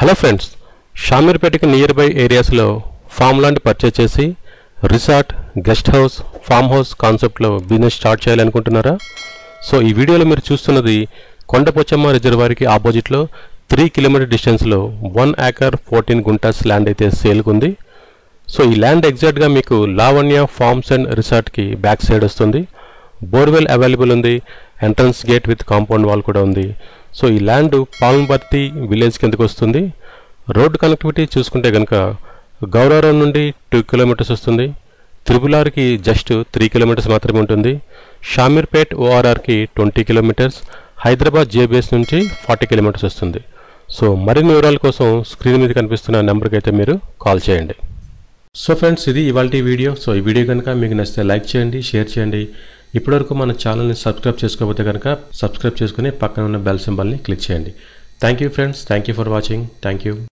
Hello friends, షామీర్పేటకి near by ఏరియాస్లో farm land purchase చేసి resort, guest house, farm house కాన్సెప్ట్లో business start చేయాలనుకుంటున్నారా? So ఈ వీడియోలో మీరు చూస్తున్నది కొండపోచమ్మ రిజర్వాయర్కి ఆపోజిట్లో 3 కిలోమీటర్ డిస్టెన్స్లో 1 acre 14 గుంటాస్ ల్యాండ్ అయితే సేల్కి ఉంది. సో ఈ ల్యాండ్ ఎగ్జాక్ట్గా మీకు లావణ్య ఫార్మ్స్ అండ్ రిసార్ట్కి బ్యాక్ సైడ్ వస్తుంది. బోర్వెల్ అవైలబుల్ ఉంది, entrance gate with compound wall కూడా ఉంది. సో ఈ ల్యాండ్ పాల్మబర్తి విలేజ్ కిందకు వస్తుంది. రోడ్ కనెక్టివిటీ చూసుకుంటే కనుక గౌరవరం నుండి 2 కిలోమీటర్స్ వస్తుంది, త్రిపులార్కి జస్ట్ 3 కిలోమీటర్స్ మాత్రమే ఉంటుంది, షామీర్పేట్ ఓఆర్ఆర్కి 20 కిలోమీటర్స్, హైదరాబాద్ జేబీఎస్ నుంచి 40 కిలోమీటర్స్ వస్తుంది. సో మరిన్ని వివరాల కోసం స్క్రీన్ మీద కనిపిస్తున్న నెంబర్కి అయితే మీరు కాల్ చేయండి. సో ఫ్రెండ్స్, ఇది ఇవాల్టి వీడియో. సో ఈ వీడియో కనుక మీకు నచ్చితే లైక్ చేయండి, షేర్ చేయండి. ఇప్పటివరకు మన ఛానల్ని సబ్స్క్రైబ్ చేసుకోకపోతే కనుక సబ్స్క్రైబ్ చేసుకుని పక్కన ఉన్న బెల్ సింబల్ని క్లిక్ చేయండి. Thank you friends, thank you for watching. Thank you.